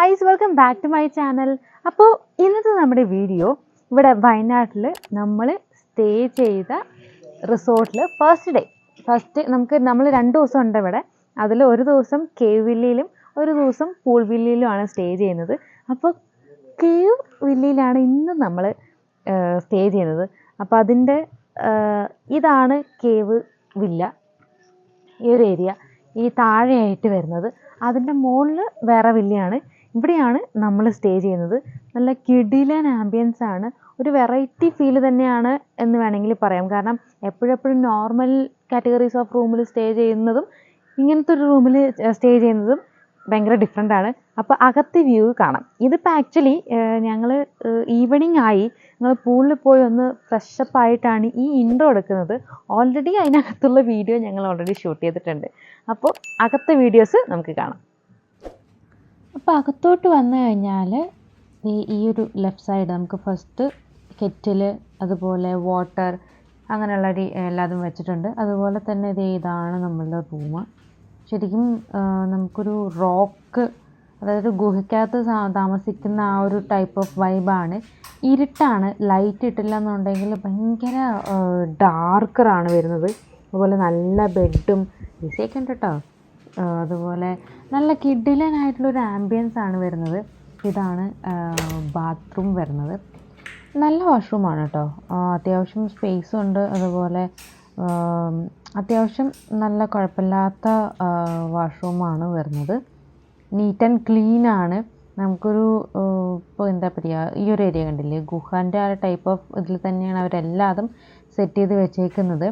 Guys, welcome back to my channel. അപ്പോൾ ഇന്നത്തെ നമ്മുടെ വീഡിയോ ഇവിടെ വയനാട്ടിൽ നമ്മൾ സ്റ്റേ ചെയ്ത റിസോർട്ടിൽ ഫസ്റ്റ് നമ്മൾ 2 ദിവസം ഉണ്ട് ഇവിടെ. അതിൽ ഒരു ദിവസം കേവ് വില്ലയിലും ഒരു ദിവസം പൂൾ വില്ലയിലുമാണ് സ്റ്റേ ചെയ്യുന്നത്. അപ്പോൾ കേവ് വില്ലയിലാണ് ഇന്ന് നമ്മൾ സ്റ്റേ ചെയ്യുന്നത്. അപ്പോൾ അതിൻ്റെ ഇതാണ് കേവ് വില്ല, ഈ ഒരു ഏരിയ ഈ താഴെയായിട്ട് വരുന്നത്. അതിൻ്റെ മുകളിൽ വേറെ വില്ലയാണ്. ഇവിടെയാണ് നമ്മൾ സ്റ്റേ ചെയ്യുന്നത്. നല്ല കിടിലൻ ആംബിയൻസ് ആണ്, ഒരു വെറൈറ്റി ഫീൽ തന്നെയാണ് എന്ന് വേണമെങ്കിൽ പറയാം. കാരണം എപ്പോഴെപ്പോഴും നോർമൽ കാറ്റഗറീസ് ഓഫ് റൂമിൽ സ്റ്റേ ചെയ്യുന്നതും ഇങ്ങനത്തെ ഒരു റൂമിൽ സ്റ്റേ ചെയ്യുന്നതും ഭയങ്കര ഡിഫറെൻ്റ് ആണ്. അപ്പോൾ അകത്തെ വ്യൂ കാണാം. ഇതിപ്പോൾ ആക്ച്വലി ഞങ്ങൾ ഈവനിങ് ആയി, ഞങ്ങൾ പൂളിൽ പോയി ഒന്ന് ഫ്രഷപ്പ് ആയിട്ടാണ് ഈ ഇൻട്രോ എടുക്കുന്നത്. ഓൾറെഡി അതിനകത്തുള്ള വീഡിയോ ഞങ്ങൾ ഓൾറെഡി ഷൂട്ട് ചെയ്തിട്ടുണ്ട്. അപ്പോൾ അകത്തെ വീഡിയോസ് നമുക്ക് കാണാം. അപ്പോൾ അകത്തോട്ട് വന്നു കഴിഞ്ഞാൽ ഈ ഒരു ലെഫ്റ്റ് സൈഡ് നമുക്ക് ഫസ്റ്റ് കെറ്റിൽ, അതുപോലെ വാട്ടർ, അങ്ങനെയുള്ള എല്ലാതും വെച്ചിട്ടുണ്ട്. അതുപോലെ തന്നെ ഇതാണ് നമ്മളുടെ റൂം. ശരിക്കും നമുക്കൊരു റോക്ക്, അതായത് ഗുഹയ്ക്കകത്ത് താമസിക്കുന്ന ആ ഒരു ടൈപ്പ് ഓഫ് വൈബാണ്. ഇരുട്ടാണ്, ലൈറ്റ് ഇട്ടില്ല എന്നുണ്ടെങ്കിൽ ഭയങ്കര ഡാർക്കറാണ് വരുന്നത്. അതുപോലെ നല്ല ബെഡും ഈസിയൊക്കെ ഉണ്ട് കേട്ടോ. അതുപോലെ നല്ല കിഡിലനായിട്ടുള്ളൊരു ആംബിയൻസ് ആണ് വരുന്നത്. ഇതാണ് ബാത്റൂം വരുന്നത്. നല്ല വാഷ്റൂമാണ് കേട്ടോ. അത്യാവശ്യം സ്പേസും ഉണ്ട്. അതുപോലെ അത്യാവശ്യം നല്ല കുഴപ്പമില്ലാത്ത വാഷ്റൂമാണ് വരുന്നത്. നീറ്റ് ആൻഡ് ക്ലീനാണ്. നമുക്കൊരു ഇപ്പോൾ എന്താ പറയുക, ഈ ഒരു ഏരിയ കണ്ടില്ലേ, ഗുഹാൻ്റെ ആ ടൈപ്പ് ഓഫ് ഇതിൽ തന്നെയാണ് അവരെല്ലാതും സെറ്റ് ചെയ്ത് വെച്ചേക്കുന്നത്.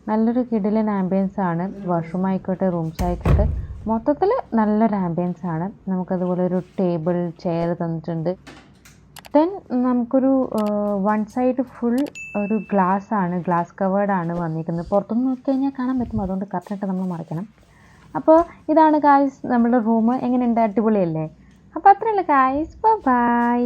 നല്ലൊരു കിടിലൻ ആംബിയൻസ് ആണ്. വാഷ്റൂം ആയിക്കോട്ടെ, റൂംസ് ആയിക്കോട്ടെ, മൊത്തത്തിൽ നല്ലൊരു ആംബിയൻസ് ആണ്. നമുക്കതുപോലെ ഒരു ടേബിൾ, ചെയർ തന്നിട്ടുണ്ട്. ദെൻ നമുക്കൊരു വൺ സൈഡ് ഫുൾ ഒരു ഗ്ലാസ് കവേർഡാണ് വന്നിരിക്കുന്നത്. പുറത്തുനിന്ന് നോക്കിക്കഴിഞ്ഞാൽ കാണാൻ പറ്റും, അതുകൊണ്ട് കറക്റ്റായിട്ട് നമ്മൾ മറയ്ക്കണം. അപ്പോൾ ഇതാണ് ഗായ്സ് നമ്മുടെ റൂം. എങ്ങനെയുണ്ട്, അടിപൊളിയല്ലേ? അപ്പോൾ അത്രയല്ല ഗായ്സ്, ബൈ.